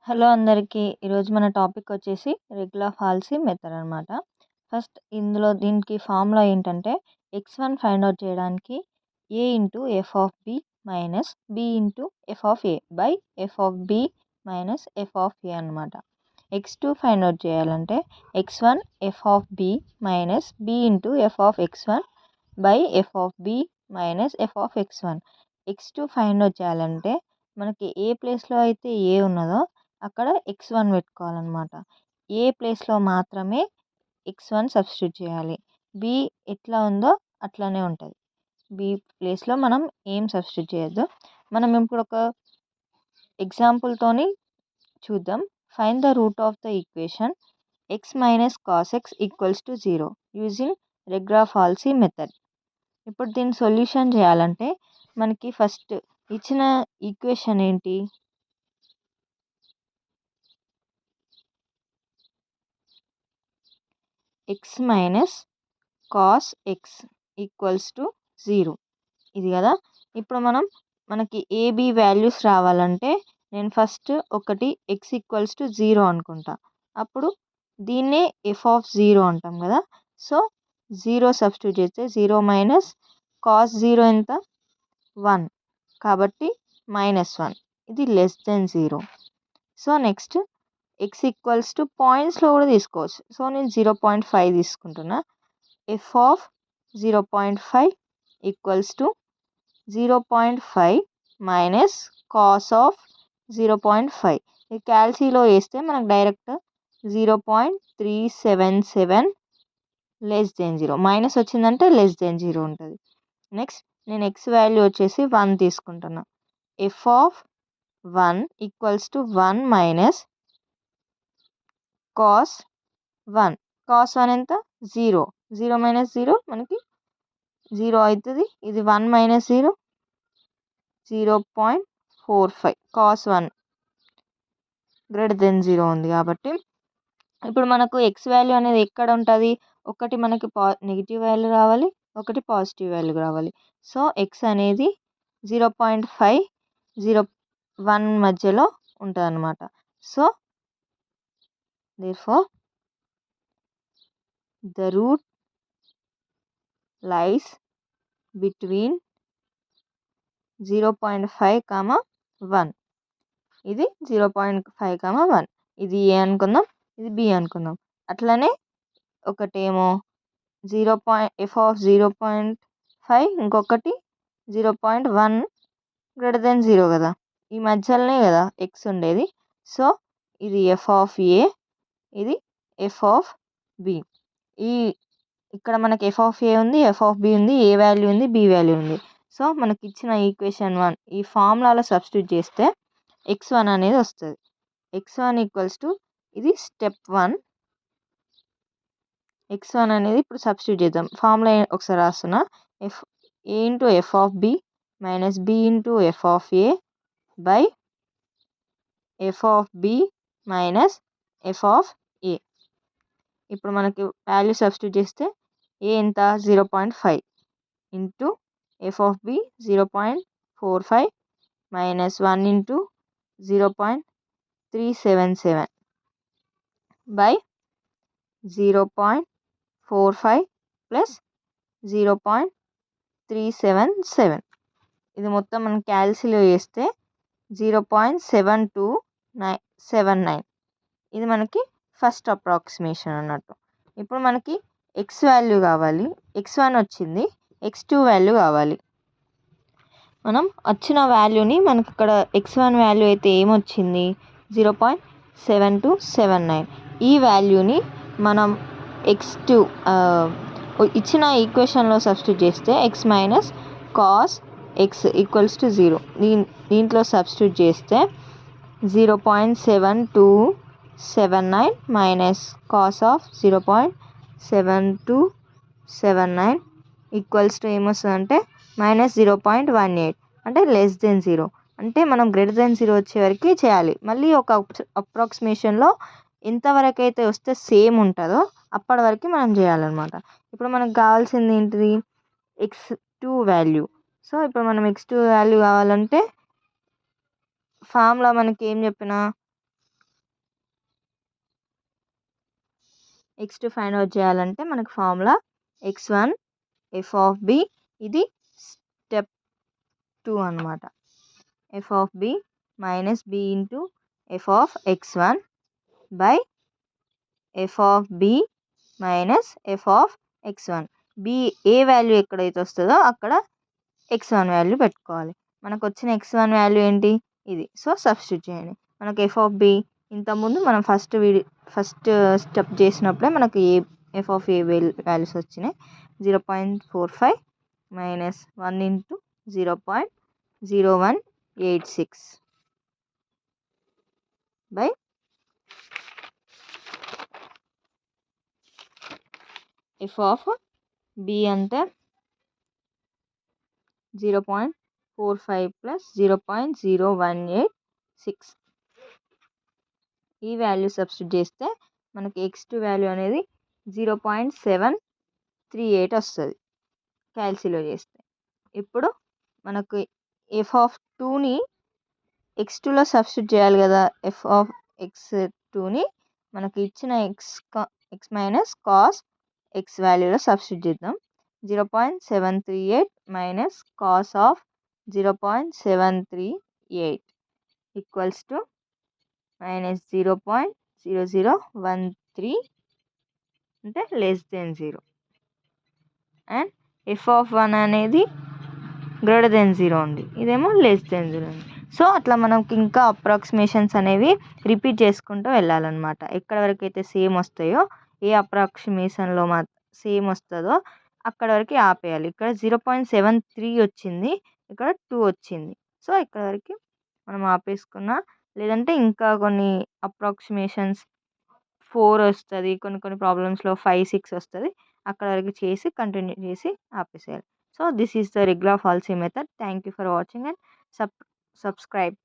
Hello అందరికీ. ఈరోజు మన టాపిక్ వచ్చేసి రెగ్యులర్ ఫాల్సీ మెథడ్ అనమాట. ఫస్ట్ దీనికి ఫార్ములా ఏంటంటే x1 ఫైండ్ అవుట్ చేయడానికి a into F of B minus B into F of A by F of B minus F of A అనమాట. x2 find out చేయాలంటే x1 F of B minus B into F of x1 by F of B minus F of x1. x2 find out చేయాలంటే మనకి ఏ ప్లేస్లో అయితే ఏ ఉన్నదో అక్కడ x1 పెట్టుకోవాలన్నమాట. ఏ ప్లేస్లో మాత్రమే x1 సబ్స్టిట్యూట్ చేయాలి. బి ఎట్లా ఉందో అట్లానే ఉంటుంది. బి ప్లేస్లో మనం ఏం సబ్స్టిట్యూట్ చేయొద్దు. మనం ఇప్పుడు ఒక ఎగ్జాంపుల్తోని చూద్దాం. Find the root of the equation x minus cos x equals to 0 using regular falsi method. ఇప్పుడు దీన్ని సొల్యూషన్ చేయాలంటే మనకి ఫస్ట్ ఇచ్చిన ఈక్వేషన్ ఏంటి? x minus cos x equals to 0 ఇది కదా. ఇప్పుడు మనకి ఏబి వాల్యూస్ రావాలంటే నేను ఫస్ట్ ఒకటి x ఈక్వల్స్ టు 0 అనుకుంటా. అప్పుడు దీన్నే ఎఫ్ ఆఫ్ 0 అంటాం కదా. సో 0 సబ్స్టిట్యూట్ చేస్తే 0 మైనస్ కాస్ 0 ఎంత? 1 కాబట్టి -1 ఇది less than 0. So next x equals to పాయింట్స్లో కూడా తీసుకోవచ్చు. సో నేను 0.5 తీసుకుంటున్నా. F of 0.5 equals to 0.5 minus cos of 0.5. ఈ క్యాల్సీలో వేస్తే మనకు డైరెక్ట్ 0.377 లెస్ దెన్ 0. మైనస్ వచ్చిందంటే లెస్ దెన్ 0 ఉంటుంది. నెక్స్ట్ నేను ఎక్స్ వాల్యూ వచ్చేసి 1 తీసుకుంటున్నా. F of 1 equals to 1 minus cos 1. Cos 1 ఎంత? 0. 0 మైనస్ 0 మనకి 0 అవుతుంది. ఇది 1 మైనస్ 0 0.45. కాస్ 1 గ్రేటర్ దెన్ 0 ఉంది కాబట్టి ఇప్పుడు మనకు ఎక్స్ వాల్యూ అనేది ఎక్కడ ఉంటుంది? ఒకటి మనకి నెగిటివ్ వాల్యూ రావాలి, ఒకటి పాజిటివ్ వాల్యూ రావాలి. సో ఎక్స్ అనేది 0.5 0.1 మధ్యలో ఉంటుంది అనమాట. So therefore the root lies between 0.5, 1. ఇది 0.5, 1. ఇది ఏ అనుకుందాం, ఇది బి అనుకుందాం. అట్లనే ఒకటేమో ఎఫ్ ఆఫ్ 0.5, ఇంకొకటి 0.1 గ్రేటర్ దెన్ 0 కదా. ఈ మధ్యలోనే కదా ఎక్స్ ఉండేది. సో ఇది ఎఫ్ ఆఫ్ ఏ, ఇది ఎఫ్ ఆఫ్ బి. ఇక్కడ మనకి ఎఫ్ ఆఫ్ ఏ ఉంది, ఎఫ్ ఆఫ్ బి ఉంది, ఏ వాల్యూ ఉంది, బి వాల్యూ ఉంది. సో మనకి ఇచ్చిన ఈక్వేషన్ 1 ఈ ఫార్ములాలో సబ్స్టిట్యూట్ చేస్తే x1 అనేది వస్తుంది. x1 ఈక్వల్స్ టు ఇది స్టెప్ 1. x1 అనేది ఇప్పుడు సబ్స్టిట్యూట్ చేద్దాం. ఫార్ములా ఒకసారి రాస్తున్నా. F A into F of B minus B into F of A by F of B minus F of A. ఇప్పుడు మనకి వాల్యూ సబ్స్టిట్యూట్ చేస్తే ఏ ఎంత? 0.5 into F of B 0.45 minus 1 into 0.377 by 0.45 plus 0.377. ఇది మొత్తం మనం క్యాల్సిలో వేస్తే 0.7279. ఇది మనకి ఫస్ట్ అప్రాక్సిమేషన్ అన్నట్టు. ఇప్పుడు మనకి ఎక్స్ వాల్యూ కావాలి, x1 వచ్చింది, x2 వాల్యూ కావాలి. మనం వచ్చిన వాల్యూని మనకి ఇక్కడ x1 వాల్యూ అయితే ఏమొచ్చింది? 0.7279. ఈ వాల్యూని మనం x2 ఇచ్చిన ఈక్వేషన్లో సబ్స్టిట్యూట్ చేస్తే x minus cos x equals to 0. దీంట్లో సబ్స్టిట్యూట్ చేస్తే 0.7279 minus cos of 0.7279 equals to ఏమొస్తుందంటే -0.18, అంటే లెస్ దెన్ 0. అంటే మనం గ్రేటర్ దెన్ 0 వచ్చే వరకు చేయాలి. మళ్ళీ ఒక అప్రాక్సిమేషన్లో ఎంతవరకు అయితే వస్తే సేమ్ ఉంటుందో అప్పటి వరకు మనం చేయాలన్నమాట. ఇప్పుడు మనకు కావాల్సింది ఏంటిది? x2 value. సో ఇప్పుడు మనం x2 వాల్యూ కావాలంటే ఫార్ములా మనకి ఏం చెప్పినా x2 ఫైండ్ అవుట్ చేయాలంటే మనకు formula x1 f of b, ఇది స్టెప్ 2 అనమాట. f of b minus b into f of x1 by f of b minus f of x1. b A value ఎక్కడైతే వస్తుందో అక్కడ x1 వాల్యూ పెట్టుకోవాలి. మనకు వచ్చిన x1 వాల్యూ ఏంటి, ఇది. సో సబ్స్టిట్యూట్ చేయండి. మనకు f ఆఫ్ b ఇంతకుముందు మనం ఫస్ట్ స్టెప్ చేసినప్పుడే మనకు f ఆఫ్ a వాల్యూస్ వచ్చినాయి. 0.45 minus 1 into 0.0186 by f of b అంటే 0.45 ప్లస్ 0.0186. ఈ వాల్యూ సబ్స్టిట్యూట్ చేస్తే మనకి x2 వాల్యూ అనేది 0.738 వస్తుంది క్యాల్సిలో చేస్తే. ఇప్పుడు మనకు f ఆఫ్ 2ని x2లో సబ్స్టిట్యూట్ చేయాలి కదా. f ఆఫ్ x2ని మనకి ఇచ్చిన x మైనస్ కాస్ x వాల్యూలో సబ్స్టిట్యూట్ చేద్దాం. 0.738 minus cos of 0.738 equals to minus 0.0013 అంటే less than 0. And f of 1 అనేది గ్రేటర్ దెన్ 0 ఉంది, ఇదేమో లెస్ దెన్ 0 ఉంది. సో అట్లా మనకి ఇంకా అప్రాక్సిమేషన్స్ అనేవి రిపీట్ చేసుకుంటూ వెళ్ళాలన్నమాట. ఎక్కడ వరకు అయితే సేమ్ వస్తాయో, ఏ అప్రాక్సిమేషన్లో సేమ్ వస్తుందో అక్కడ వరకు ఆపేయాలి. ఇక్కడ 0.73 వచ్చింది, ఇక్కడ 2 వచ్చింది. సో ఇక్కడ వరకు మనం ఆపేసుకున్నా, లేదంటే ఇంకా కొన్ని అప్రాక్సిమేషన్స్ 4 వస్తుంది, కొన్ని ప్రాబ్లమ్స్లో 5, 6 వస్తుంది. అక్కడ వరకు చేసి కంటిన్యూ చేసి ఆపేసేయాలి. So this is the regular falsi method. Thank you for watching and subscribe.